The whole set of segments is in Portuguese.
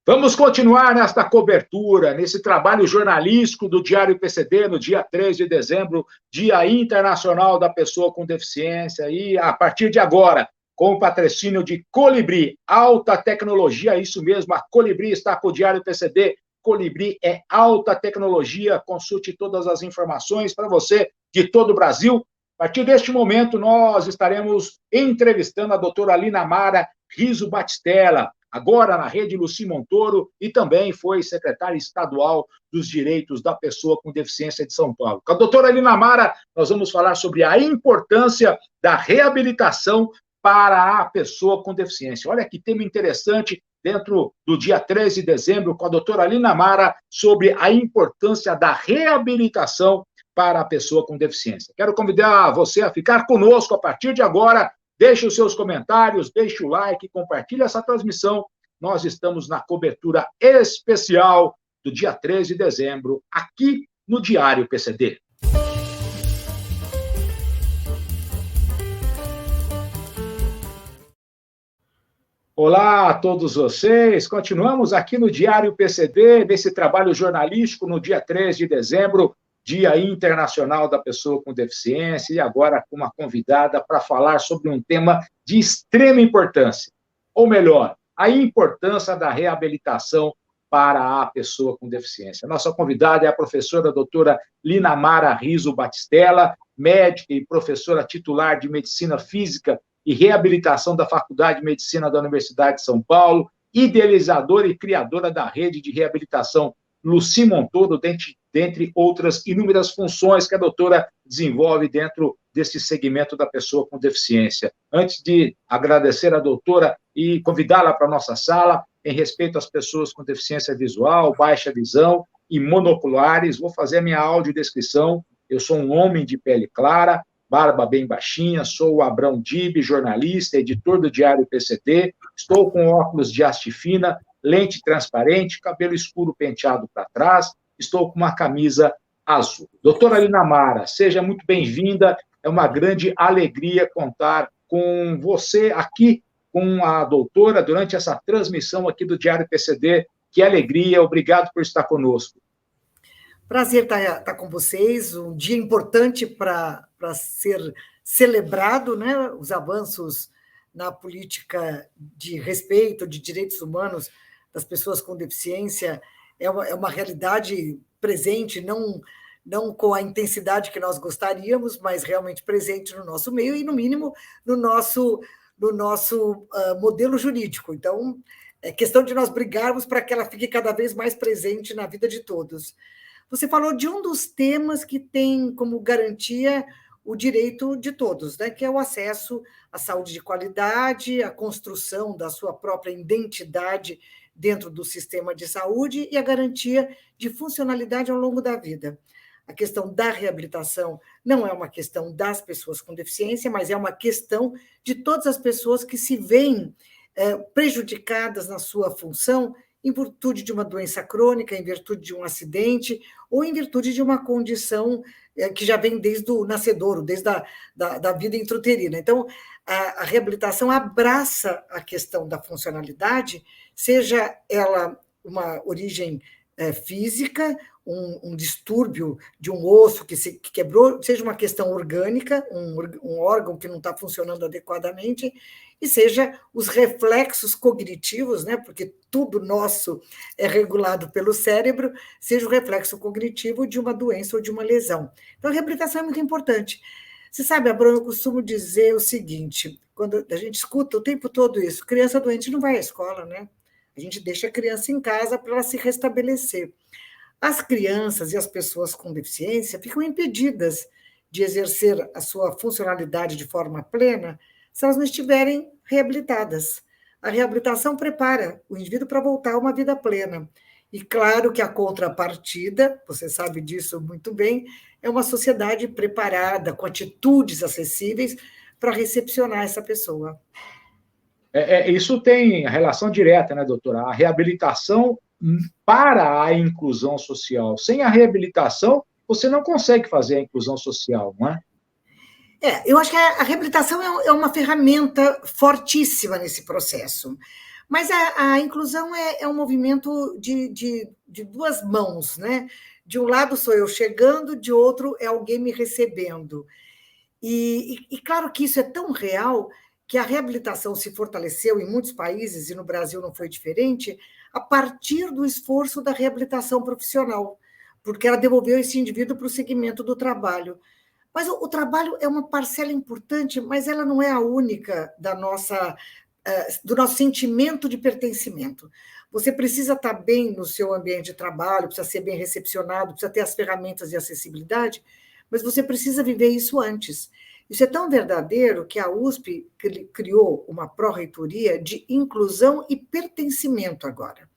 Vamos continuar nesta cobertura, nesse trabalho jornalístico do Diário PCD, no dia 3 de dezembro, Dia Internacional da Pessoa com Deficiência, e a partir de agora, com o patrocínio de Colibri, alta tecnologia, isso mesmo, a Colibri está com o Diário PCD. Colibri é alta tecnologia, consulte todas as informações para você de todo o Brasil. A partir deste momento, nós estaremos entrevistando a doutora Linamara Riso Batistella, agora na Rede Luci Montoro, e também foi secretária estadual dos Direitos da Pessoa com Deficiência de São Paulo. Com a doutora Linamara, nós vamos falar sobre a importância da reabilitação para a pessoa com deficiência. Olha que tema interessante, dentro do dia 13 de dezembro, com a doutora Linamara, sobre a importância da reabilitação para a pessoa com deficiência. Quero convidar você a ficar conosco a partir de agora. Deixe os seus comentários, deixe o like, compartilhe essa transmissão. Nós estamos na cobertura especial do dia 13 de dezembro, aqui no Diário PCD. Olá a todos vocês, continuamos aqui no Diário PCD, nesse trabalho jornalístico no dia 3 de dezembro, Dia Internacional da Pessoa com Deficiência, e agora com uma convidada para falar sobre um tema de extrema importância, ou melhor, a importância da reabilitação para a pessoa com deficiência. Nossa convidada é a professora doutora Linamara Riso Batistella, médica e professora titular de Medicina Física e Reabilitação da Faculdade de Medicina da Universidade de São Paulo, idealizadora e criadora da rede de reabilitação Luci Montoro, dentre outras inúmeras funções que a doutora desenvolve dentro desse segmento da pessoa com deficiência. Antes de agradecer a doutora e convidá-la para a nossa sala, em respeito às pessoas com deficiência visual, baixa visão e monoculares, vou fazer a minha audiodescrição. Eu sou um homem de pele clara, barba bem baixinha, sou o Abrão Dib, jornalista, editor do Diário PCD, estou com óculos de haste fina, lente transparente, cabelo escuro penteado para trás, estou com uma camisa azul. Doutora Linamara, seja muito bem-vinda, é uma grande alegria contar com você aqui, com a doutora, durante essa transmissão aqui do Diário PCD. Que alegria, obrigado por estar conosco. Prazer estar com vocês, um dia importante para ser celebrado, né? Os avanços na política de respeito de direitos humanos das pessoas com deficiência é uma realidade presente, não com a intensidade que nós gostaríamos, mas realmente presente no nosso meio e, no mínimo, no nosso modelo jurídico. Então, é questão de nós brigarmos para que ela fique cada vez mais presente na vida de todos. Você falou de um dos temas que tem como garantia o direito de todos, né? Que é o acesso à saúde de qualidade, a construção da sua própria identidade dentro do sistema de saúde e a garantia de funcionalidade ao longo da vida. A questão da reabilitação não é uma questão das pessoas com deficiência, mas é uma questão de todas as pessoas que se veem prejudicadas na sua função em virtude de uma doença crônica, em virtude de um acidente, ou em virtude de uma condição que já vem desde o nascedouro, desde a vida intrauterina. Então, a reabilitação abraça a questão da funcionalidade, seja ela uma origem física, um distúrbio de um osso que quebrou, seja uma questão orgânica, um órgão que não está funcionando adequadamente, e seja os reflexos cognitivos, né, porque tudo nosso é regulado pelo cérebro, seja o reflexo cognitivo de uma doença ou de uma lesão. Então, a reabilitação é muito importante. Você sabe, Abrão, eu costumo dizer o seguinte, quando a gente escuta o tempo todo isso, criança doente não vai à escola, né? A gente deixa a criança em casa para ela se restabelecer. As crianças e as pessoas com deficiência ficam impedidas de exercer a sua funcionalidade de forma plena se elas não estiverem reabilitadas. A reabilitação prepara o indivíduo para voltar a uma vida plena. E claro que a contrapartida, você sabe disso muito bem, é uma sociedade preparada, com atitudes acessíveis para recepcionar essa pessoa. Isso tem relação direta, né, doutora? A reabilitação para a inclusão social. Sem a reabilitação, você não consegue fazer a inclusão social, não é? Eu acho que a reabilitação é uma ferramenta fortíssima nesse processo, Mas a inclusão é um movimento de duas mãos, né? De um lado sou eu chegando, de outro é alguém me recebendo. E claro que isso é tão real que a reabilitação se fortaleceu em muitos países, e no Brasil não foi diferente, a partir do esforço da reabilitação profissional, porque ela devolveu esse indivíduo para o segmento do trabalho. Mas o trabalho é uma parcela importante, mas ela não é a única do nosso sentimento de pertencimento. Você precisa estar bem no seu ambiente de trabalho, precisa ser bem recepcionado, precisa ter as ferramentas de acessibilidade, mas você precisa viver isso antes. Isso é tão verdadeiro que a USP criou uma pró-reitoria de inclusão e pertencimento agora.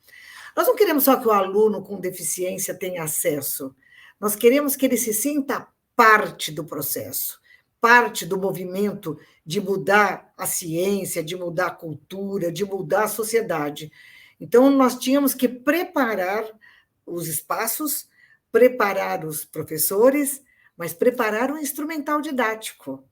Nós não queremos só que o aluno com deficiência tenha acesso, nós queremos que ele se sinta parte do processo, parte do movimento de mudar a ciência, de mudar a cultura, de mudar a sociedade. Então, nós tínhamos que preparar os espaços, preparar os professores, mas preparar o instrumental didático.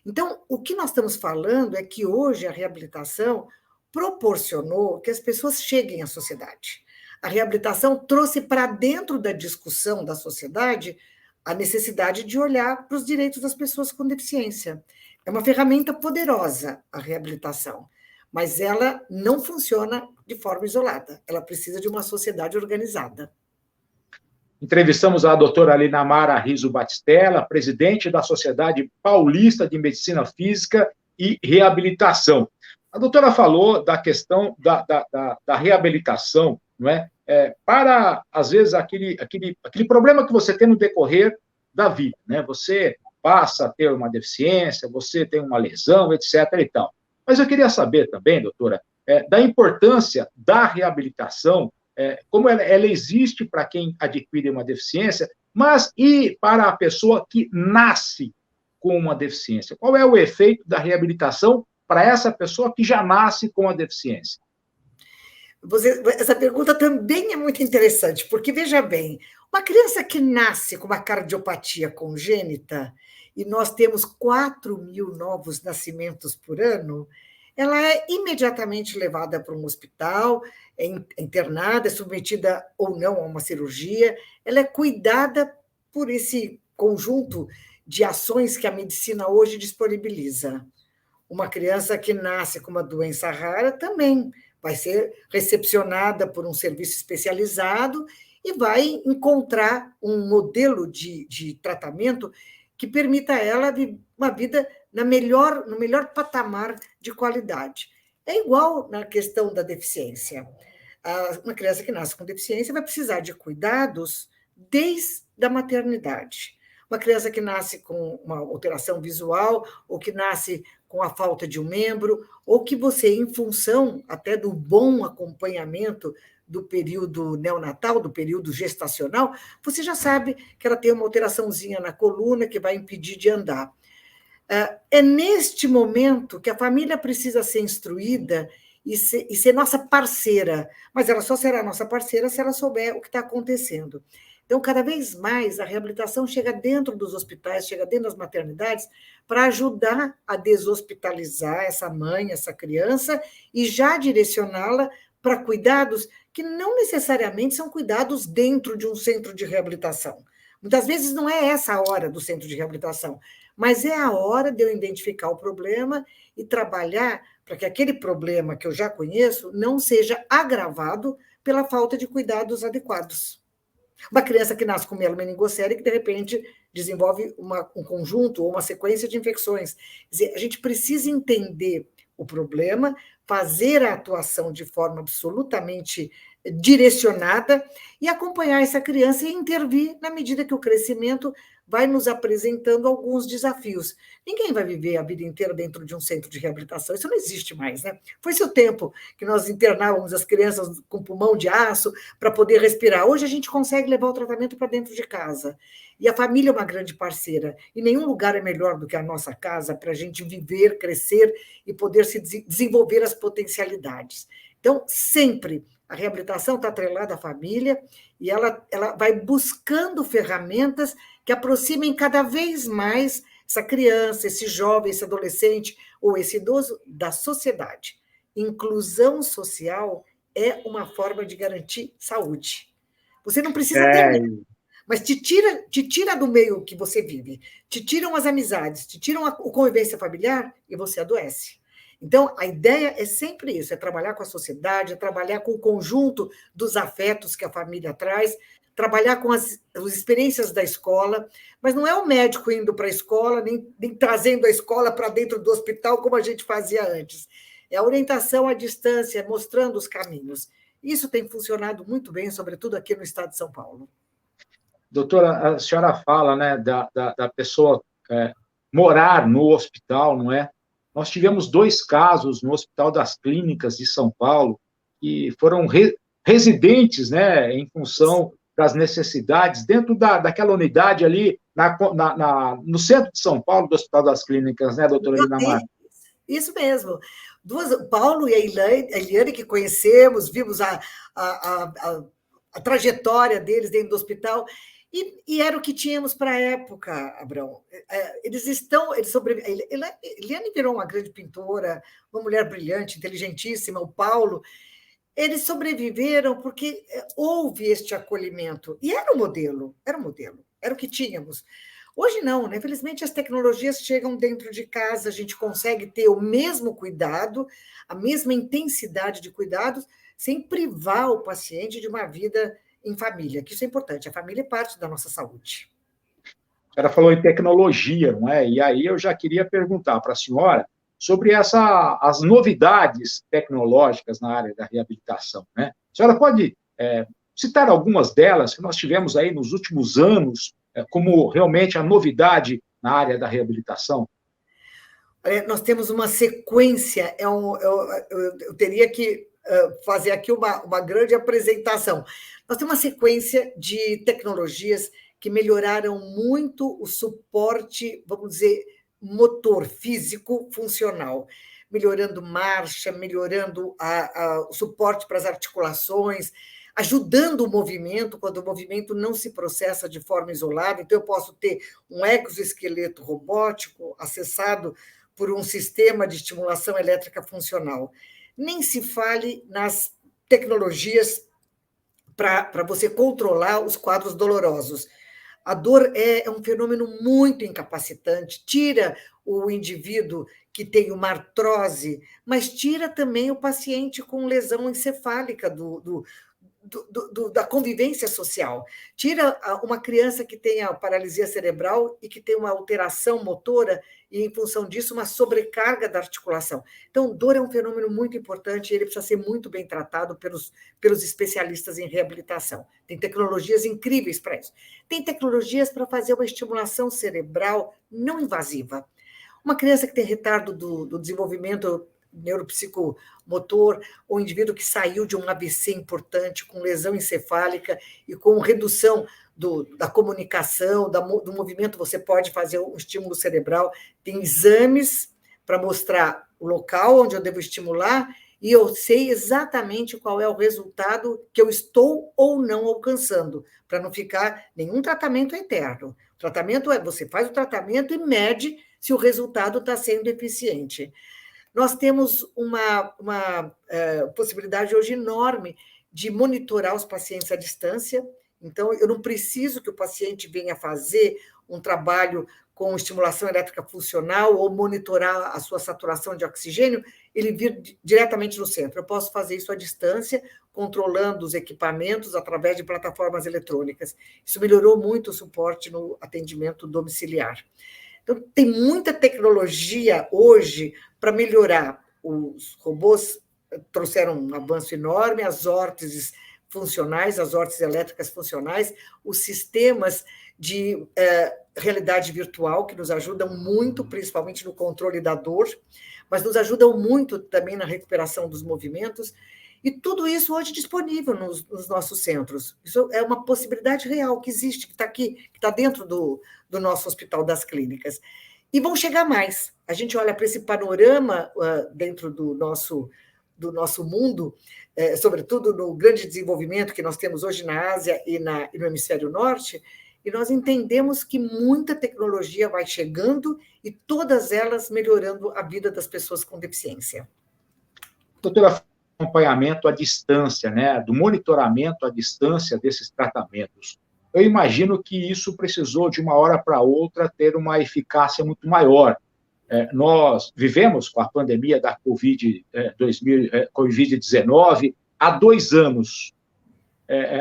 Então, o que nós estamos falando é que hoje a reabilitação proporcionou que as pessoas cheguem à sociedade. A reabilitação trouxe para dentro da discussão da sociedade a necessidade de olhar para os direitos das pessoas com deficiência. É uma ferramenta poderosa, a reabilitação, mas ela não funciona de forma isolada. Ela precisa de uma sociedade organizada. Entrevistamos a doutora Linamara Riso Batistella, presidente da Sociedade Paulista de Medicina Física e Reabilitação. A doutora falou da questão da reabilitação, não é? Para, às vezes, aquele problema que você tem no decorrer da vida, né? Você passa a ter uma deficiência, você tem uma lesão, etc. e tal. Mas eu queria saber também, doutora, da importância da reabilitação, como ela existe para quem adquire uma deficiência, mas e para a pessoa que nasce com uma deficiência? Qual é o efeito da reabilitação para essa pessoa que já nasce com a deficiência? Essa pergunta também é muito interessante, porque, veja bem, uma criança que nasce com uma cardiopatia congênita, e nós temos 4.000 novos nascimentos por ano, ela é imediatamente levada para um hospital, é internada, é submetida ou não a uma cirurgia, ela é cuidada por esse conjunto de ações que a medicina hoje disponibiliza. Uma criança que nasce com uma doença rara também vai ser recepcionada por um serviço especializado e vai encontrar um modelo de tratamento que permita a ela uma vida no melhor patamar de qualidade. É igual na questão da deficiência. Uma criança que nasce com deficiência vai precisar de cuidados desde a maternidade. Uma criança que nasce com uma alteração visual ou que nasce com a falta de um membro, ou que você, em função até do bom acompanhamento do período neonatal, do período gestacional, você já sabe que ela tem uma alteraçãozinha na coluna que vai impedir de andar. É neste momento que a família precisa ser instruída e ser nossa parceira, mas ela só será nossa parceira se ela souber o que está acontecendo. Então, cada vez mais, a reabilitação chega dentro dos hospitais, chega dentro das maternidades, para ajudar a deshospitalizar essa mãe, essa criança, e já direcioná-la para cuidados que não necessariamente são cuidados dentro de um centro de reabilitação. Muitas vezes não é essa a hora do centro de reabilitação, mas é a hora de eu identificar o problema e trabalhar para que aquele problema que eu já conheço não seja agravado pela falta de cuidados adequados. Uma criança que nasce com mielomeningocele que, de repente, desenvolve um conjunto ou uma sequência de infecções. Quer dizer, a gente precisa entender o problema, fazer a atuação de forma absolutamente direcionada e acompanhar essa criança e intervir na medida que o crescimento vai nos apresentando alguns desafios. Ninguém vai viver a vida inteira dentro de um centro de reabilitação, isso não existe mais, né? Foi-se o tempo que nós internávamos as crianças com pulmão de aço para poder respirar. Hoje a gente consegue levar o tratamento para dentro de casa. E a família é uma grande parceira. E nenhum lugar é melhor do que a nossa casa para a gente viver, crescer e poder se desenvolver as potencialidades. Então, sempre a reabilitação está atrelada à família e ela vai buscando ferramentas que aproximem cada vez mais essa criança, esse jovem, esse adolescente ou esse idoso da sociedade. inclusão social é uma forma de garantir saúde. Você não precisa ter É, medo, mas te tira do meio que você vive, te tiram as amizades, te tiram a convivência familiar e você adoece. Então, a ideia é sempre isso, é trabalhar com a sociedade, é trabalhar com o conjunto dos afetos que a família traz, trabalhar com as experiências da escola, mas não é o médico indo para a escola, nem trazendo a escola para dentro do hospital, como a gente fazia antes. É a orientação à distância, mostrando os caminhos. Isso tem funcionado muito bem, sobretudo aqui no estado de São Paulo. doutora, a senhora fala, né, da pessoa morar no hospital, não é? Nós tivemos 2 casos no Hospital das Clínicas de São Paulo, que foram residentes, né, em função das necessidades, dentro daquela unidade ali, no centro de São Paulo, do Hospital das Clínicas, né, doutora Linamar? Isso mesmo. Paulo e a Eliane, que conhecemos, vimos a, a, a trajetória deles dentro do hospital, e era o que tínhamos para a época, Abrão. Eliane virou uma grande pintora, uma mulher brilhante, inteligentíssima, o Paulo. Eles sobreviveram porque houve este acolhimento. E era o modelo, era o que tínhamos. Hoje não, né? Infelizmente as tecnologias chegam dentro de casa, a gente consegue ter o mesmo cuidado, a mesma intensidade de cuidados, sem privar o paciente de uma vida em família, que isso é importante, a família é parte da nossa saúde. A senhora falou em tecnologia, não é? E aí eu já queria perguntar para a senhora sobre as novidades tecnológicas na área da reabilitação, né? A senhora pode citar algumas delas que nós tivemos aí nos últimos anos, como realmente a novidade na área da reabilitação? Nós temos uma sequência, eu teria que fazer aqui uma grande apresentação. Nós temos uma sequência de tecnologias que melhoraram muito o suporte, vamos dizer, motor, físico, funcional, melhorando marcha, melhorando o suporte para as articulações, ajudando o movimento, quando o movimento não se processa de forma isolada. Então, eu posso ter um exoesqueleto robótico acessado por um sistema de estimulação elétrica funcional. Nem se fale nas tecnologias para você controlar os quadros dolorosos. A dor é um fenômeno muito incapacitante, tira o indivíduo que tem uma artrose, mas tira também o paciente com lesão encefálica da convivência social. Tira uma criança que tenha paralisia cerebral e que tem uma alteração motora e, em função disso, uma sobrecarga da articulação. Então, dor é um fenômeno muito importante e ele precisa ser muito bem tratado pelos especialistas em reabilitação. Tem tecnologias incríveis para isso. Tem tecnologias para fazer uma estimulação cerebral não invasiva. Uma criança que tem retardo do desenvolvimento neuropsicomotor, ou um indivíduo que saiu de um AVC importante, com lesão encefálica e com redução da comunicação, do movimento, você pode fazer um estímulo cerebral. Tem exames para mostrar o local onde eu devo estimular e eu sei exatamente qual é o resultado que eu estou ou não alcançando, para não ficar nenhum tratamento eterno. O tratamento você faz o tratamento e mede se o resultado está sendo eficiente. Nós temos uma possibilidade hoje enorme de monitorar os pacientes à distância. Então, eu não preciso que o paciente venha fazer um trabalho com estimulação elétrica funcional ou monitorar a sua saturação de oxigênio, ele vir diretamente no centro. Eu posso fazer isso à distância, controlando os equipamentos através de plataformas eletrônicas. Isso melhorou muito o suporte no atendimento domiciliar. Então, tem muita tecnologia hoje para melhorar. Os robôs trouxeram um avanço enorme, as órteses funcionais, as órteses elétricas funcionais, os sistemas de realidade virtual, que nos ajudam muito, principalmente no controle da dor, mas nos ajudam muito também na recuperação dos movimentos, e tudo isso hoje disponível nos nossos centros. Isso é uma possibilidade real que existe, que está aqui, que está dentro do nosso Hospital das Clínicas. E vão chegar mais. A gente olha para esse panorama dentro do nosso mundo, sobretudo no grande desenvolvimento que nós temos hoje na Ásia e no Hemisfério Norte, e nós entendemos que muita tecnologia vai chegando e todas elas melhorando a vida das pessoas com deficiência. Doutora, acompanhamento à distância, né, do monitoramento à distância desses tratamentos. Eu imagino que isso precisou, de uma hora para outra, ter uma eficácia muito maior. Nós vivemos com a pandemia da Covid-19 há 2 anos.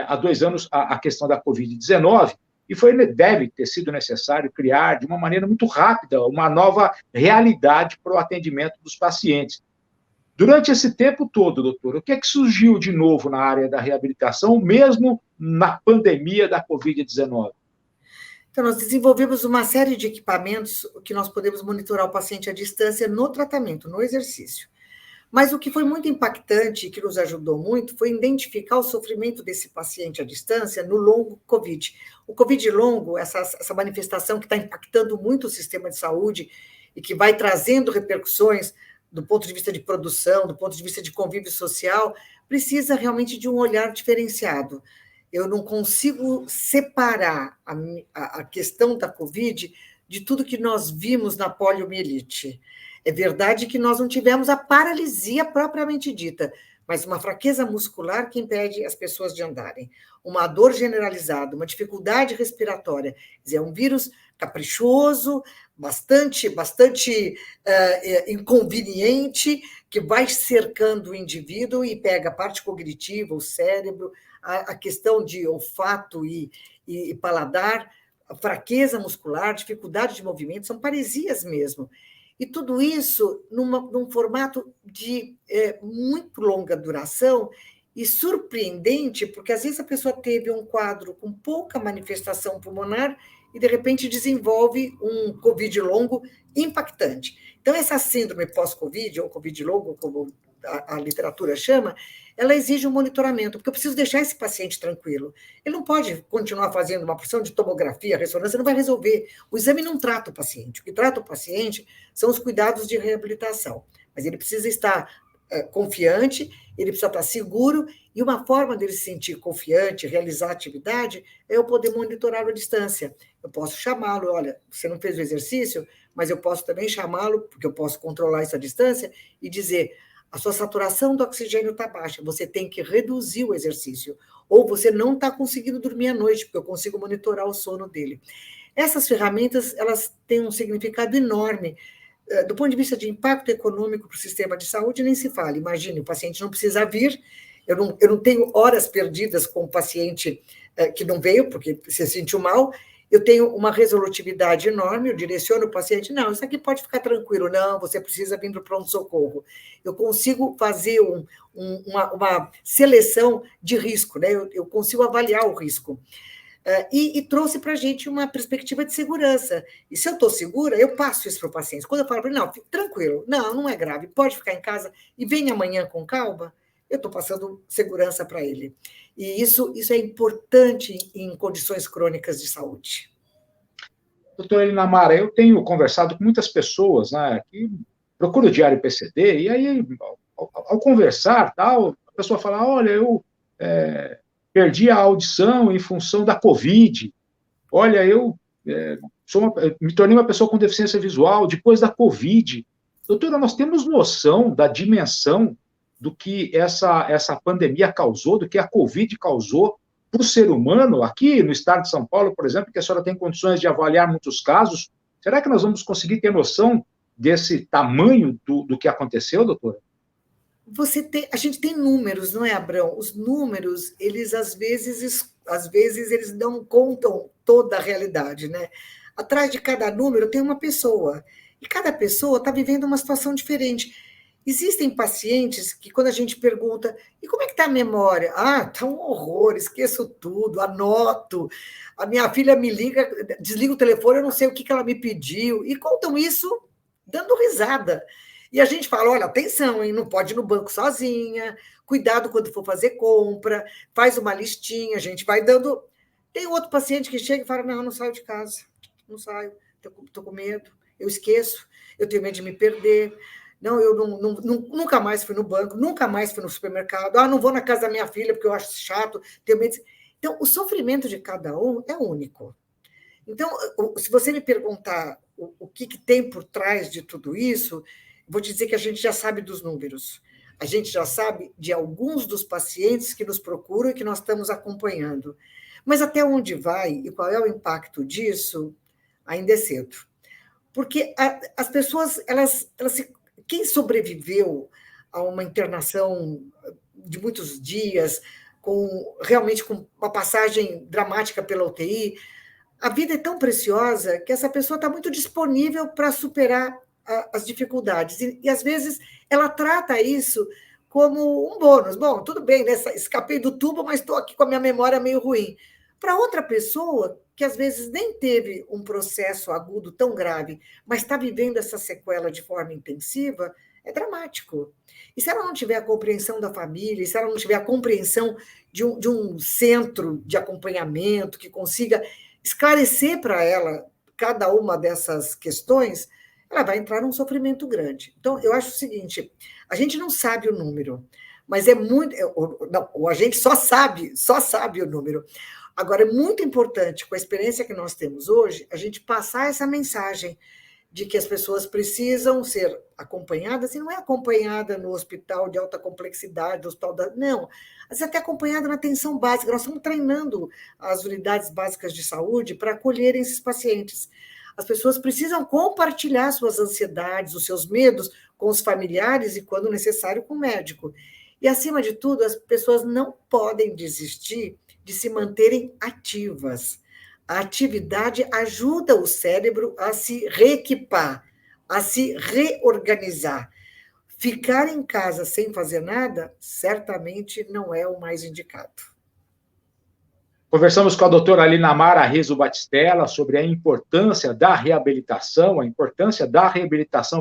Há 2 anos a questão da Covid-19, e deve ter sido necessário criar, de uma maneira muito rápida, uma nova realidade para o atendimento dos pacientes. Durante esse tempo todo, doutor, o que é que surgiu de novo na área da reabilitação, mesmo na pandemia da Covid-19? Então, nós desenvolvemos uma série de equipamentos que nós podemos monitorar o paciente à distância no tratamento, no exercício. Mas o que foi muito impactante e que nos ajudou muito foi identificar o sofrimento desse paciente à distância no longo Covid. O Covid longo, essa manifestação que está impactando muito o sistema de saúde e que vai trazendo repercussões do ponto de vista de produção, do ponto de vista de convívio social, precisa realmente de um olhar diferenciado. Eu não consigo separar a questão da Covid de tudo que nós vimos na poliomielite. É verdade que nós não tivemos a paralisia propriamente dita, mas uma fraqueza muscular que impede as pessoas de andarem, uma dor generalizada, uma dificuldade respiratória. Quer dizer, é um vírus caprichoso, bastante inconveniente, que vai cercando o indivíduo e pega a parte cognitiva, o cérebro, a questão de olfato e paladar, a fraqueza muscular, dificuldade de movimento, são paresias mesmo. E tudo isso num formato de muito longa duração e surpreendente, porque às vezes a pessoa teve um quadro com pouca manifestação pulmonar e, de repente, desenvolve um Covid longo impactante. Então, essa síndrome pós-Covid, ou Covid longo, como a literatura chama, ela exige um monitoramento, porque eu preciso deixar esse paciente tranquilo. Ele não pode continuar fazendo uma porção de tomografia, ressonância, não vai resolver. O exame não trata o paciente. O que trata o paciente são os cuidados de reabilitação. Mas ele precisa estar confiante, ele precisa estar seguro, e uma forma dele se sentir confiante, realizar a atividade, é eu poder monitorá-lo à distância. Eu posso chamá-lo, olha, você não fez o exercício, mas eu posso também chamá-lo, porque eu posso controlar isso à distância, e dizer, a sua saturação do oxigênio está baixa, você tem que reduzir o exercício, ou você não está conseguindo dormir à noite, porque eu consigo monitorar o sono dele. Essas ferramentas, elas têm um significado enorme. Do ponto de vista de impacto econômico para o sistema de saúde, nem se fala. Imagine, o paciente não precisa vir, eu não tenho horas perdidas com o paciente que não veio, porque se sentiu mal, eu tenho uma resolutividade enorme, eu direciono o paciente, não, isso aqui pode ficar tranquilo, não, você precisa vir para o pronto-socorro. Eu consigo fazer uma seleção de risco, né? Eu consigo avaliar o risco. E trouxe para a gente uma perspectiva de segurança. E se eu estou segura, eu passo isso para o paciente. Quando eu falo para ele, não, tranquilo, não é grave, pode ficar em casa e vem amanhã com calma, eu estou passando segurança para ele. E isso é importante em condições crônicas de saúde. Doutora Elinamara, eu tenho conversado com muitas pessoas, né, que procuram o Diário PCD, e aí, ao conversar, tal, a pessoa fala, olha, eu perdi a audição em função da Covid. Olha, eu me tornei uma pessoa com deficiência visual depois da Covid. Doutora, nós temos noção da dimensão do que essa pandemia causou, do que a Covid causou para o ser humano, aqui no estado de São Paulo, por exemplo, que a senhora tem condições de avaliar muitos casos. Será que nós vamos conseguir ter noção desse tamanho do que aconteceu, doutora? A gente tem números, não é, Abrão? Os números, eles às vezes eles não contam toda a realidade, né? Atrás de cada número tem uma pessoa, e cada pessoa está vivendo uma situação diferente. Existem pacientes que, quando a gente pergunta, e como é que está a memória? Ah, está um horror, esqueço tudo, anoto. A minha filha me liga, desliga o telefone, eu não sei o que ela me pediu, e contam isso dando risada. E a gente fala, olha, atenção, hein? Não pode ir no banco sozinha, cuidado quando for fazer compra, faz uma listinha, a gente vai dando... Tem outro paciente que chega e fala, não saio de casa, não saio, estou com medo, eu esqueço, eu tenho medo de me perder, não, eu nunca mais fui no banco, nunca mais fui no supermercado, não vou na casa da minha filha porque eu acho chato, tenho medo... Então, o sofrimento de cada um é único. Então, se você me perguntar o que tem por trás de tudo isso, vou te dizer que a gente já sabe dos números. a gente já sabe de alguns dos pacientes que nos procuram e que nós estamos acompanhando. Mas até onde vai e qual é o impacto disso, ainda é cedo. Porque as pessoas, quem sobreviveu a uma internação de muitos dias, realmente com uma passagem dramática pela UTI, a vida é tão preciosa que essa pessoa está muito disponível para superar as dificuldades. E, às vezes, ela trata isso como um bônus. Bom, tudo bem, né? Escapei do tubo, mas estou aqui com a minha memória meio ruim. Para outra pessoa, que às vezes nem teve um processo agudo tão grave, mas está vivendo essa sequela de forma intensiva, é dramático. E se ela não tiver a compreensão da família, se ela não tiver a compreensão de um centro de acompanhamento que consiga esclarecer para ela cada uma dessas questões, ela vai entrar num sofrimento grande. Então, eu acho o seguinte, a gente não sabe o número, mas é muito... Não, a gente só sabe o número. Agora, é muito importante, com a experiência que nós temos hoje, a gente passar essa mensagem de que as pessoas precisam ser acompanhadas, e não é acompanhada no hospital de alta complexidade, não, mas até acompanhada na atenção básica. Nós estamos treinando as unidades básicas de saúde para acolherem esses pacientes. As pessoas precisam compartilhar suas ansiedades, os seus medos com os familiares e, quando necessário, com o médico. E, acima de tudo, as pessoas não podem desistir de se manterem ativas. A atividade ajuda o cérebro a se reequipar, a se reorganizar. Ficar em casa sem fazer nada, certamente não é o mais indicado. Conversamos com a doutora Linamara Rizzo Batistella sobre a importância da reabilitação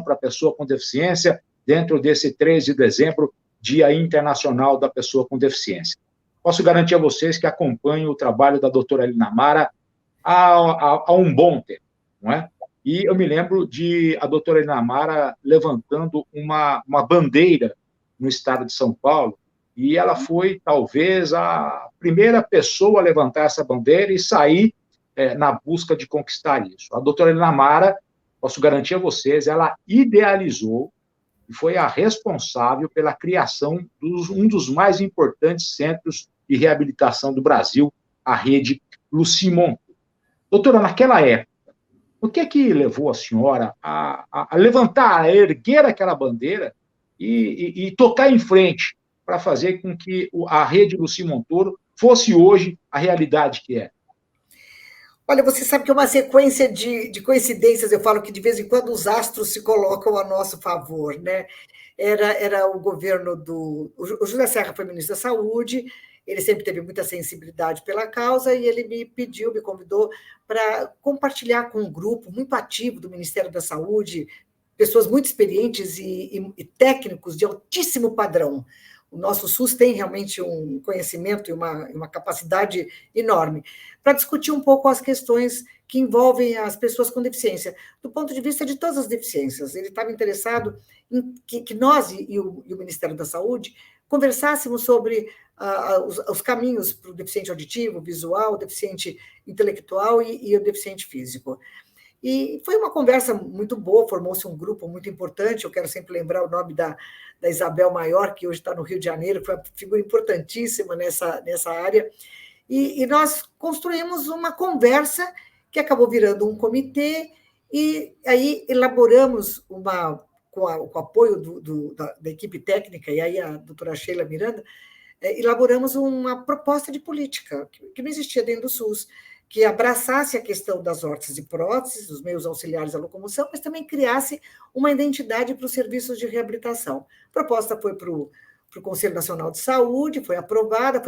para a pessoa com deficiência, dentro desse 3 de dezembro, Dia Internacional da Pessoa com Deficiência. Posso garantir a vocês que acompanho o trabalho da doutora Linamara há um bom tempo, não é? E eu me lembro de a doutora Linamara levantando uma bandeira no estado de São Paulo, e ela foi, talvez, a primeira pessoa a levantar essa bandeira e sair na busca de conquistar isso. A doutora Linamara, posso garantir a vocês, ela idealizou e foi a responsável pela criação de um dos mais importantes centros de reabilitação do Brasil, a rede Lucimon. Doutora, naquela época, o que é que levou a senhora a levantar, a erguer aquela bandeira e tocar em frente para fazer com que a rede Luci Montoro fosse hoje a realidade que é? Olha, você sabe que é uma sequência de coincidências. Eu falo que, de vez em quando, os astros se colocam a nosso favor, né? Era o governo o José Serra foi ministro da Saúde, ele sempre teve muita sensibilidade pela causa, e ele me convidou para compartilhar com um grupo muito ativo do Ministério da Saúde, pessoas muito experientes e técnicos de altíssimo padrão. O nosso SUS tem realmente um conhecimento e uma capacidade enorme para discutir um pouco as questões que envolvem as pessoas com deficiência, do ponto de vista de todas as deficiências. Ele estava interessado em que nós e o Ministério da Saúde conversássemos sobre os caminhos para o deficiente auditivo, visual, o deficiente intelectual e o deficiente físico. E foi uma conversa muito boa, formou-se um grupo muito importante. Eu quero sempre lembrar o nome da Isabel Maior, que hoje está no Rio de Janeiro, foi uma figura importantíssima nessa área. E nós construímos uma conversa que acabou virando um comitê, e aí elaboramos com o apoio da equipe técnica, e aí a doutora Sheila Miranda, elaboramos uma proposta de política que não existia dentro do SUS, que abraçasse a questão das órteses e próteses, dos meios auxiliares à locomoção, mas também criasse uma identidade para os serviços de reabilitação. A proposta foi para o Conselho Nacional de Saúde, foi aprovada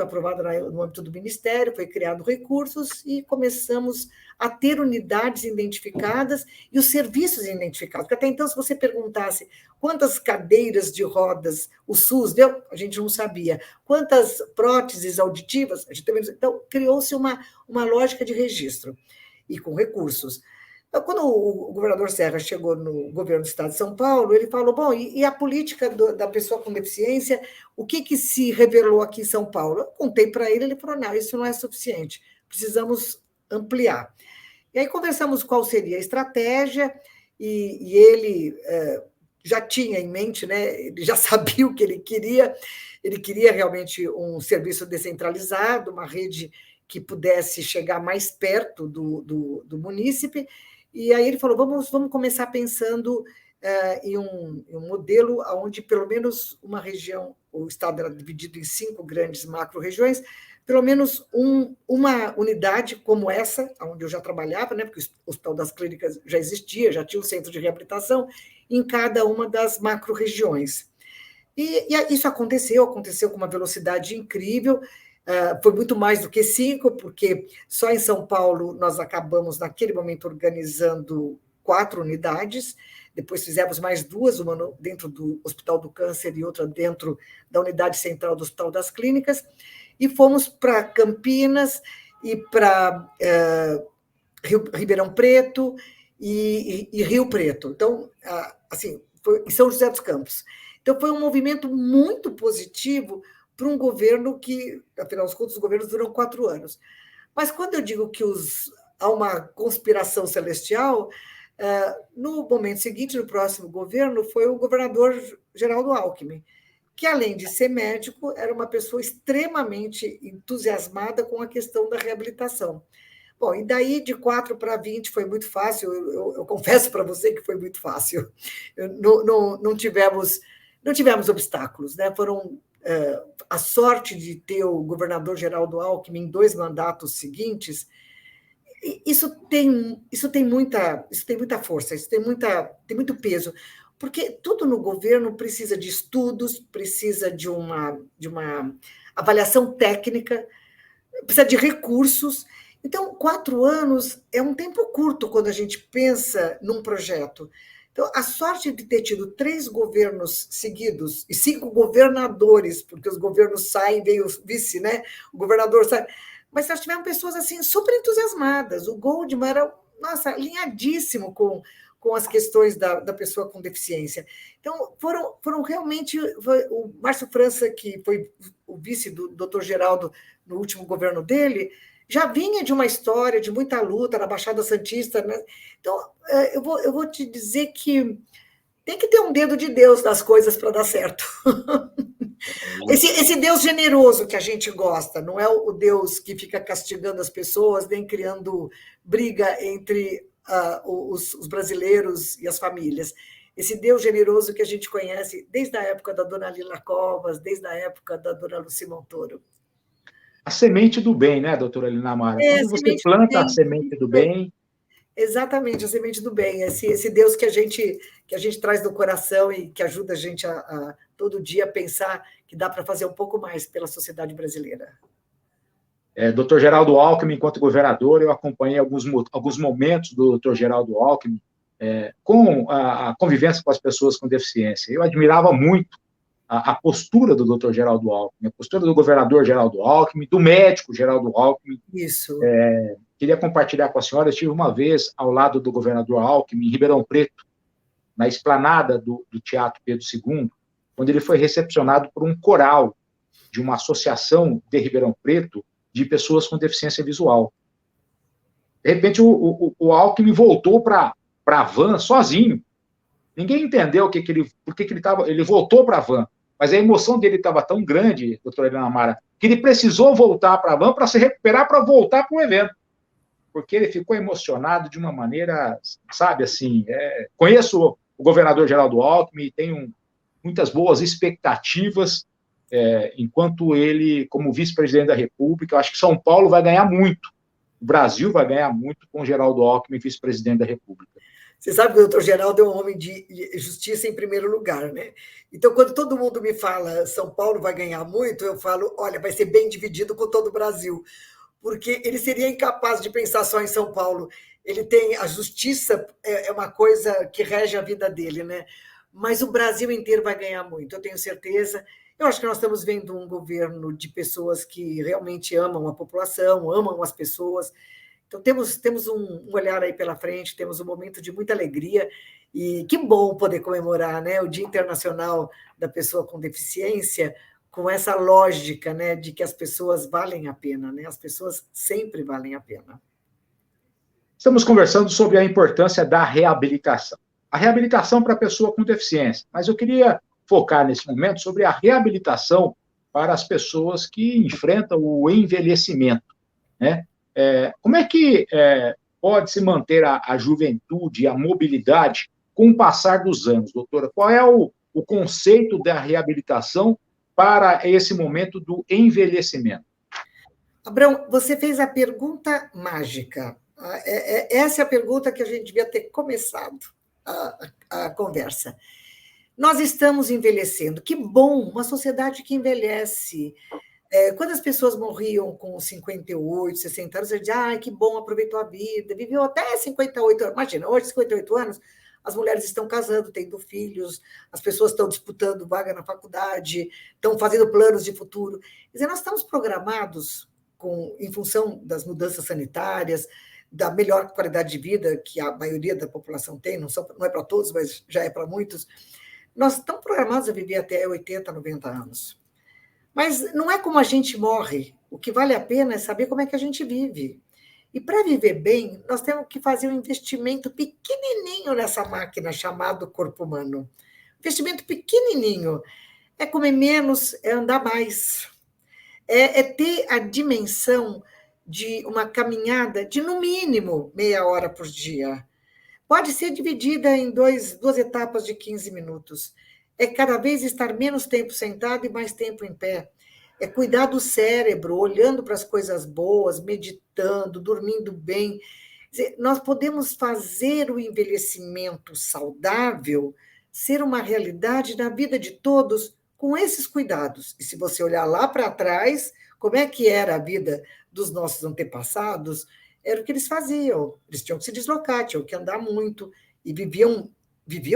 no âmbito do Ministério, foi criado recursos e começamos a ter unidades identificadas e os serviços identificados. Porque até então, se você perguntasse quantas cadeiras de rodas o SUS deu, a gente não sabia. Quantas próteses auditivas, a gente também não sabia. Então, criou-se uma lógica de registro e com recursos. Então, quando o governador Serra chegou no governo do Estado de São Paulo, ele falou, bom, e a política da pessoa com deficiência, o que se revelou aqui em São Paulo? Eu contei para ele falou, não, isso não é suficiente, precisamos ampliar. E aí conversamos qual seria a estratégia, e ele já tinha em mente, né? Ele já sabia o que ele queria realmente um serviço descentralizado, uma rede que pudesse chegar mais perto do munícipe, e aí ele falou, vamos começar pensando em um modelo onde pelo menos uma região, o estado era dividido em 5 grandes macro-regiões, pelo menos uma unidade como essa, onde eu já trabalhava, né, porque o Hospital das Clínicas já existia, já tinha um centro de reabilitação, em cada uma das macro-regiões. E isso aconteceu com uma velocidade incrível, foi muito mais do que 5, porque só em São Paulo nós acabamos, naquele momento, organizando 4 unidades, depois fizemos mais 2, uma dentro do Hospital do Câncer e outra dentro da unidade central do Hospital das Clínicas, e fomos para Campinas e para Ribeirão Preto e Rio Preto. Então, assim, foi em São José dos Campos. Então, foi um movimento muito positivo para um governo que, afinal de contas, os governos duram 4 anos. Mas quando eu digo que há uma conspiração celestial, no momento seguinte, no próximo governo, foi o governador Geraldo Alckmin, que, além de ser médico, era uma pessoa extremamente entusiasmada com a questão da reabilitação. Bom, e daí de 4 para 20 foi muito fácil, eu confesso para você que foi muito fácil. Não tivemos obstáculos, né? Foram a sorte de ter o governador Geraldo Alckmin em 2 mandatos seguintes. Isso tem muita força, isso tem muito peso, porque tudo no governo precisa de estudos, precisa de uma avaliação técnica, precisa de recursos. Então, 4 anos é um tempo curto quando a gente pensa num projeto. Então, a sorte de ter tido 3 governos seguidos e 5 governadores, porque os governos saem, vem o vice, né? O governador sai. Mas nós tivemos pessoas assim super entusiasmadas. O Goldman era, nossa, alinhadíssimo com as questões da pessoa com deficiência. Então, foram realmente... O Márcio França, que foi o vice do Dr. Geraldo no último governo dele, já vinha de uma história de muita luta na Baixada Santista, né? Então, eu vou te dizer que tem que ter um dedo de Deus nas coisas para dar certo. Esse Deus generoso que a gente gosta, não é o Deus que fica castigando as pessoas, nem criando briga entre os brasileiros e as famílias. Esse Deus generoso que a gente conhece desde a época da dona Lila Covas, desde a época da dona Lucy Montoro. A semente do bem, né, doutora Lina Mara? Quando você planta a semente do bem... Exatamente, a semente do bem, esse Deus que a gente traz no coração e que ajuda a gente a todo dia pensar que dá para fazer um pouco mais pela sociedade brasileira. Dr. Geraldo Alckmin, enquanto governador, eu acompanhei alguns momentos do Dr. Geraldo Alckmin com a convivência com as pessoas com deficiência. Eu admirava muito a postura do Dr. Geraldo Alckmin, a postura do governador Geraldo Alckmin, do médico Geraldo Alckmin. Isso. Queria compartilhar com a senhora, eu estive uma vez ao lado do governador Alckmin, em Ribeirão Preto, na esplanada do Teatro Pedro II, quando ele foi recepcionado por um coral de uma associação de Ribeirão Preto de pessoas com deficiência visual. De repente, o Alckmin voltou para a van sozinho. Ninguém entendeu por que ele voltou para a van, mas a emoção dele estava tão grande, doutora Helena Mara, que ele precisou voltar para a van para se recuperar, para voltar para o evento. Porque ele ficou emocionado de uma maneira, sabe, assim, conheço o governador Geraldo Alckmin, tenho muitas boas expectativas, enquanto ele, como vice-presidente da República, eu acho que São Paulo vai ganhar muito, o Brasil vai ganhar muito com o Geraldo Alckmin, vice-presidente da República. Você sabe que o doutor Geraldo é um homem de justiça em primeiro lugar, né? Então, quando todo mundo me fala São Paulo vai ganhar muito, eu falo, olha, vai ser bem dividido com todo o Brasil, porque ele seria incapaz de pensar só em São Paulo. Ele tem a justiça, é uma coisa que rege a vida dele, né? Mas o Brasil inteiro vai ganhar muito, eu tenho certeza. Eu acho que nós estamos vendo um governo de pessoas que realmente amam a população, amam as pessoas. Então, temos um olhar aí pela frente, temos um momento de muita alegria, e que bom poder comemorar, né, o Dia Internacional da Pessoa com Deficiência, com essa lógica, né, de que as pessoas valem a pena, né? As pessoas sempre valem a pena. Estamos conversando sobre a importância da reabilitação. a reabilitação para a pessoa com deficiência, mas eu queria focar nesse momento sobre a reabilitação para as pessoas que enfrentam o envelhecimento, né? Como é que pode se manter a juventude e a mobilidade com o passar dos anos, doutora? Qual é o conceito da reabilitação para esse momento do envelhecimento? Abrão, você fez a pergunta mágica. Essa é a pergunta que a gente devia ter começado a conversa. Nós estamos envelhecendo. Que bom, uma sociedade que envelhece. Quando as pessoas morriam com 58, 60 anos, eu dizia, que bom, aproveitou a vida, viveu até 58 anos. Imagina, hoje, 58 anos, as mulheres estão casando, tendo filhos, as pessoas estão disputando vaga na faculdade, estão fazendo planos de futuro. Quer dizer, nós estamos programados, em função das mudanças sanitárias, da melhor qualidade de vida que a maioria da população tem, não é para todos, mas já é para muitos, nós estamos programados a viver até 80, 90 anos. Mas não é como a gente morre. O que vale a pena é saber como é que a gente vive. E para viver bem, nós temos que fazer um investimento pequenininho nessa máquina chamada corpo humano. Investimento pequenininho. É comer menos, é andar mais. É ter a dimensão de uma caminhada de, no mínimo, meia hora por dia. Pode ser dividida em duas etapas de 15 minutos. É cada vez estar menos tempo sentado e mais tempo em pé. É cuidar do cérebro, olhando para as coisas boas, meditando, dormindo bem. Quer dizer, nós podemos fazer o envelhecimento saudável ser uma realidade na vida de todos com esses cuidados. E se você olhar lá para trás, como é que era a vida dos nossos antepassados, era o que eles faziam. Eles tinham que se deslocar, tinham que andar muito e viviam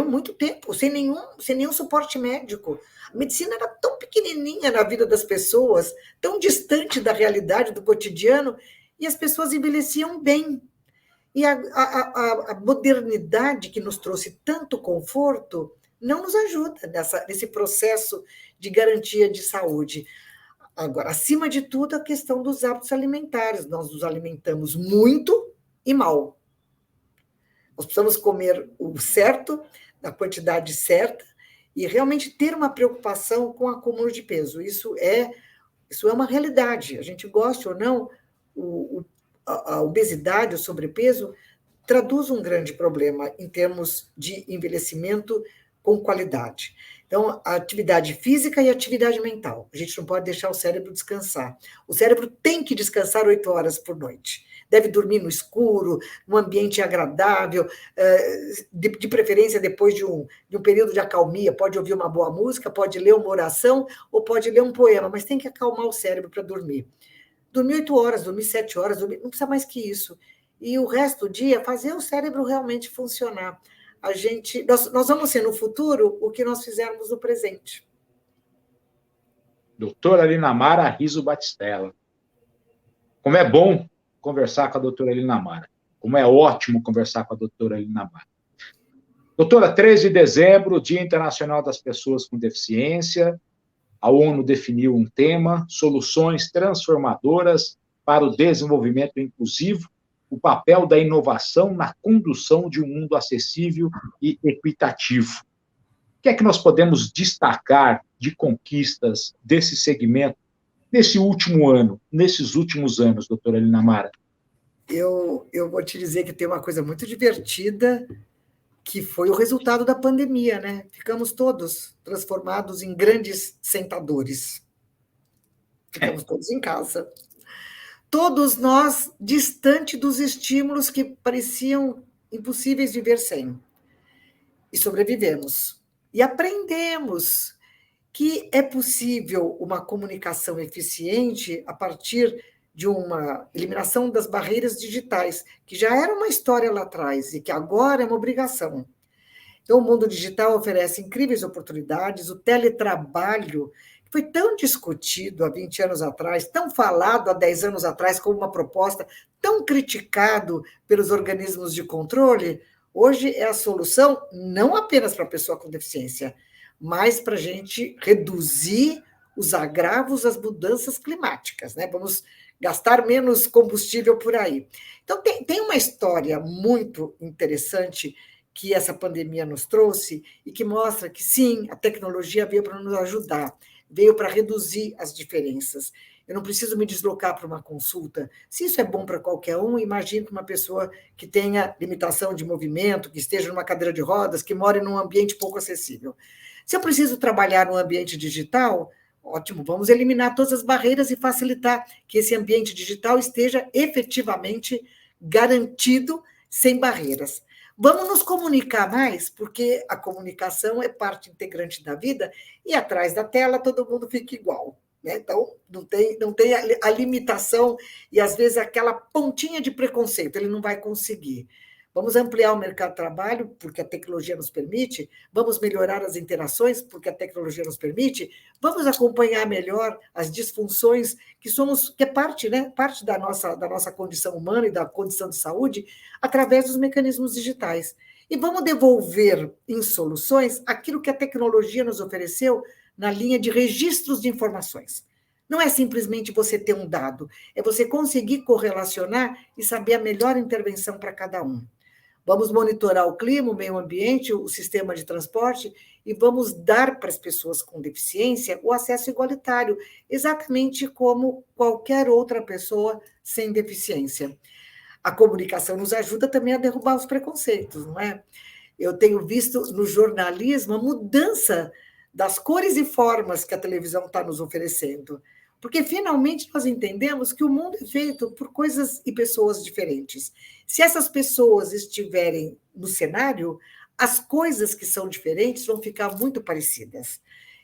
muito tempo sem nenhum suporte médico. A medicina era tão pequenininha na vida das pessoas, tão distante da realidade do cotidiano, e as pessoas envelheciam bem. E a modernidade que nos trouxe tanto conforto não nos ajuda nesse processo de garantia de saúde. Agora, acima de tudo, a questão dos hábitos alimentares. Nós nos alimentamos muito e mal. Nós precisamos comer o certo, na quantidade certa, e realmente ter uma preocupação com o acúmulo de peso. Isso é uma realidade. A gente goste ou não, a obesidade, o sobrepeso, traduz um grande problema em termos de envelhecimento com qualidade. Então, a atividade física e a atividade mental. A gente não pode deixar o cérebro descansar. O cérebro tem que descansar 8 horas por noite. Deve dormir no escuro, num ambiente agradável, de preferência depois de um período de acalmia. Pode ouvir uma boa música, pode ler uma oração ou pode ler um poema, mas tem que acalmar o cérebro para dormir. Dormir 8 horas, dormir 7 horas, não precisa mais que isso. E o resto do dia, fazer o cérebro realmente funcionar. Nós vamos ser no futuro o que nós fizermos no presente. Doutora Linamara Riso Batistella. Como é bom conversar com a doutora Linamara. Como é ótimo conversar com a doutora Linamara. Doutora, 3 de dezembro, Dia Internacional das Pessoas com Deficiência. A ONU definiu um tema, soluções transformadoras para o desenvolvimento inclusivo, o papel da inovação na condução de um mundo acessível e equitativo. O que é que nós podemos destacar de conquistas desse segmento nesses últimos anos, doutora Linamara? Eu vou te dizer que tem uma coisa muito divertida, que foi o resultado da pandemia, né? Ficamos todos transformados em grandes sentadores. Ficamos todos em casa. Todos nós distante dos estímulos que pareciam impossíveis viver sem. E sobrevivemos. E aprendemos que é possível uma comunicação eficiente a partir de uma eliminação das barreiras digitais, que já era uma história lá atrás e que agora é uma obrigação. Então, o mundo digital oferece incríveis oportunidades, o teletrabalho, que foi tão discutido há 20 anos atrás, tão falado há 10 anos atrás como uma proposta, tão criticado pelos organismos de controle, hoje é a solução não apenas para a pessoa com deficiência, mas para a gente reduzir os agravos às mudanças climáticas, né? Vamos gastar menos combustível por aí. Então, tem uma história muito interessante que essa pandemia nos trouxe e que mostra que, sim, a tecnologia veio para nos ajudar, veio para reduzir as diferenças. Eu não preciso me deslocar para uma consulta. Se isso é bom para qualquer um, imagine uma pessoa que tenha limitação de movimento, que esteja numa cadeira de rodas, que more num ambiente pouco acessível. Se eu preciso trabalhar no ambiente digital, ótimo, vamos eliminar todas as barreiras e facilitar que esse ambiente digital esteja efetivamente garantido, sem barreiras. Vamos nos comunicar mais, porque a comunicação é parte integrante da vida e atrás da tela todo mundo fica igual. Né? Então, não tem a limitação e, às vezes, aquela pontinha de preconceito, ele não vai conseguir. Vamos ampliar o mercado de trabalho, porque a tecnologia nos permite, vamos melhorar as interações, porque a tecnologia nos permite, vamos acompanhar melhor as disfunções que é parte, né? Parte da nossa condição humana e da condição de saúde, através dos mecanismos digitais. E vamos devolver em soluções aquilo que a tecnologia nos ofereceu na linha de registros de informações. Não é simplesmente você ter um dado, é você conseguir correlacionar e saber a melhor intervenção para cada um. Vamos monitorar o clima, o meio ambiente, o sistema de transporte e vamos dar para as pessoas com deficiência o acesso igualitário, exatamente como qualquer outra pessoa sem deficiência. A comunicação nos ajuda também a derrubar os preconceitos, não é? Eu tenho visto no jornalismo a mudança das cores e formas que a televisão está nos oferecendo. Porque, finalmente, nós entendemos que o mundo é feito por coisas e pessoas diferentes. Se essas pessoas estiverem no cenário, as coisas que são diferentes vão ficar muito parecidas.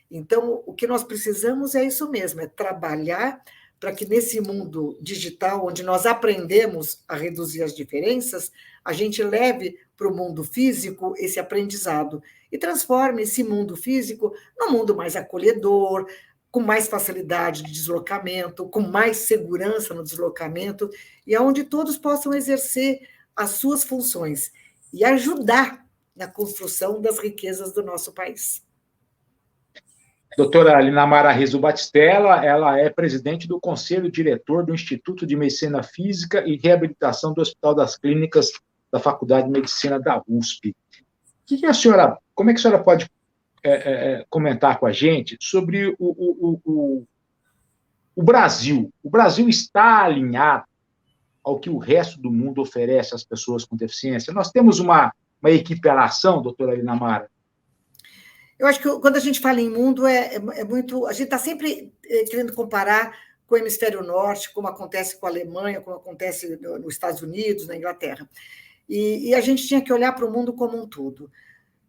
Então, o que nós precisamos é isso mesmo, é trabalhar para que, nesse mundo digital, onde nós aprendemos a reduzir as diferenças, a gente leve para o mundo físico esse aprendizado e transforme esse mundo físico num mundo mais acolhedor, com mais facilidade de deslocamento, com mais segurança no deslocamento, e onde todos possam exercer as suas funções e ajudar na construção das riquezas do nosso país. Doutora Linamara Rizzo Batistella, ela é presidente do Conselho Diretor do Instituto de Medicina Física e Reabilitação do Hospital das Clínicas da Faculdade de Medicina da USP. Como é que a senhora pode comentar com a gente sobre o Brasil? O Brasil está alinhado ao que o resto do mundo oferece às pessoas com deficiência? Nós temos uma equiparação, doutora Linamara? Eu acho que quando a gente fala em mundo, é muito. A gente está sempre querendo comparar com o hemisfério norte, como acontece com a Alemanha, como acontece nos Estados Unidos, na Inglaterra. E a gente tinha que olhar para o mundo como um todo.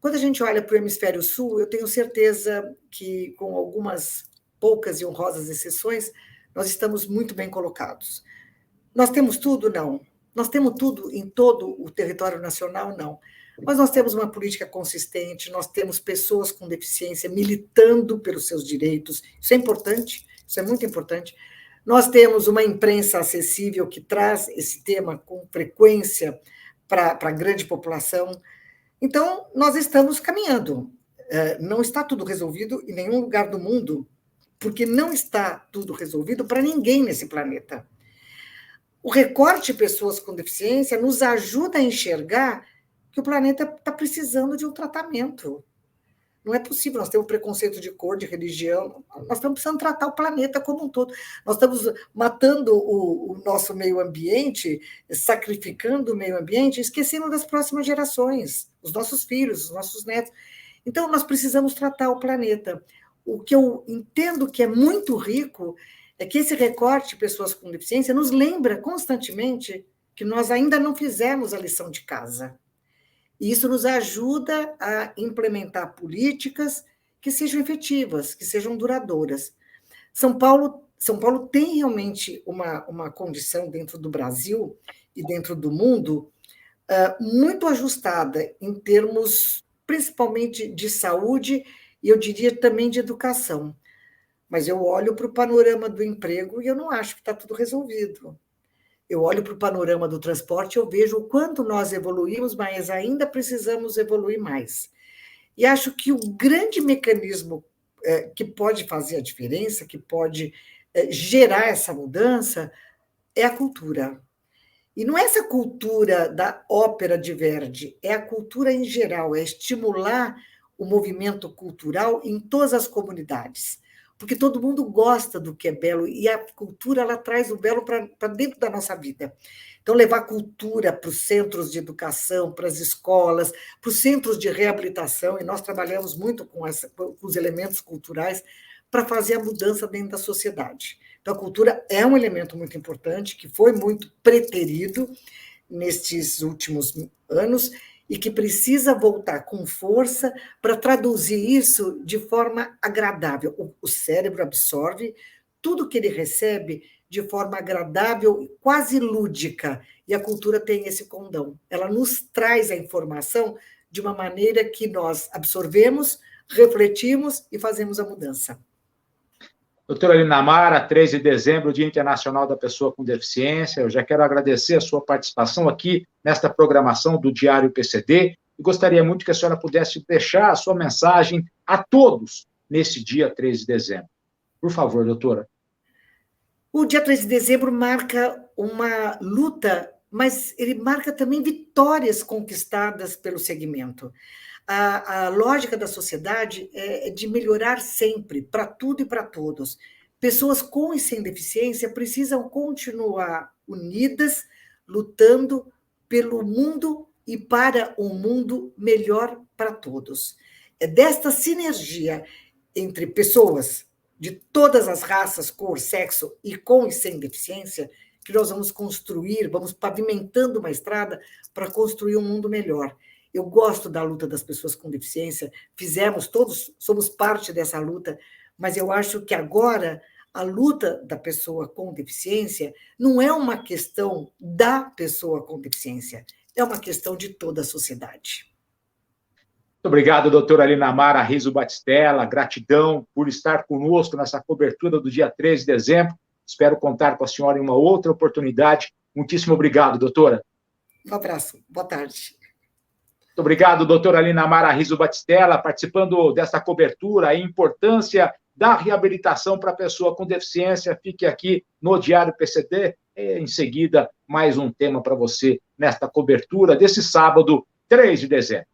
Quando a gente olha para o hemisfério sul, eu tenho certeza que, com algumas poucas e honrosas exceções, nós estamos muito bem colocados. Nós temos tudo? Não. Nós temos tudo em todo o território nacional? Não. Mas nós temos uma política consistente, nós temos pessoas com deficiência militando pelos seus direitos, isso é importante, isso é muito importante. Nós temos uma imprensa acessível que traz esse tema com frequência para a grande população. Então, nós estamos caminhando. Não está tudo resolvido em nenhum lugar do mundo, porque não está tudo resolvido para ninguém nesse planeta. O recorte de pessoas com deficiência nos ajuda a enxergar que o planeta está precisando de um tratamento. Não é possível, nós temos preconceito de cor, de religião, nós estamos precisando tratar o planeta como um todo. Nós estamos matando o nosso meio ambiente, sacrificando o meio ambiente, esquecendo das próximas gerações, os nossos filhos, os nossos netos. Então, nós precisamos tratar o planeta. O que eu entendo que é muito rico é que esse recorte de pessoas com deficiência nos lembra constantemente que nós ainda não fizemos a lição de casa. E isso nos ajuda a implementar políticas que sejam efetivas, que sejam duradouras. São Paulo tem realmente uma condição dentro do Brasil e dentro do mundo muito ajustada em termos, principalmente, de saúde e, eu diria, também de educação. Mas eu olho para o panorama do emprego e eu não acho que está tudo resolvido. Eu olho para o panorama do transporte e eu vejo o quanto nós evoluímos, mas ainda precisamos evoluir mais. E acho que o grande mecanismo que pode fazer a diferença, que pode gerar essa mudança, é a cultura. E não é essa cultura da ópera de Verdi, é a cultura em geral, é estimular o movimento cultural em todas as comunidades, porque todo mundo gosta do que é belo, e a cultura ela traz o belo para dentro da nossa vida. Então, levar cultura para os centros de educação, para as escolas, para os centros de reabilitação, e nós trabalhamos muito com os elementos culturais para fazer a mudança dentro da sociedade. Então, a cultura é um elemento muito importante, que foi muito preterido nestes últimos anos e que precisa voltar com força para traduzir isso de forma agradável. O cérebro absorve tudo que ele recebe de forma agradável, quase lúdica, e a cultura tem esse condão. Ela nos traz a informação de uma maneira que nós absorvemos, refletimos e fazemos a mudança. Doutora Aline Amara, 3 de dezembro, Dia Internacional da Pessoa com Deficiência. Eu já quero agradecer a sua participação aqui nesta programação do Diário PCD e gostaria muito que a senhora pudesse deixar a sua mensagem a todos nesse dia 3 de dezembro. Por favor, doutora. O dia 3 de dezembro marca uma luta, mas ele marca também vitórias conquistadas pelo segmento. A lógica da sociedade é de melhorar sempre, para tudo e para todos. Pessoas com e sem deficiência precisam continuar unidas, lutando pelo mundo e para um mundo melhor para todos. É desta sinergia entre pessoas de todas as raças, cor, sexo e com e sem deficiência que nós vamos construir, vamos pavimentando uma estrada para construir um mundo melhor. Eu gosto da luta das pessoas com deficiência, todos somos parte dessa luta, mas eu acho que agora a luta da pessoa com deficiência não é uma questão da pessoa com deficiência, é uma questão de toda a sociedade. Muito obrigado, doutora Aline Amara Riso Batistella, gratidão por estar conosco nessa cobertura do dia 13 de dezembro. Espero contar com a senhora em uma outra oportunidade. Muitíssimo obrigado, doutora. Um abraço, boa tarde. Muito obrigado, doutora Aline Amara Riso Batistella, participando dessa cobertura, a importância da reabilitação para a pessoa com deficiência. Fique aqui no Diário PCD. Em seguida, mais um tema para você nesta cobertura desse sábado, 3 de dezembro.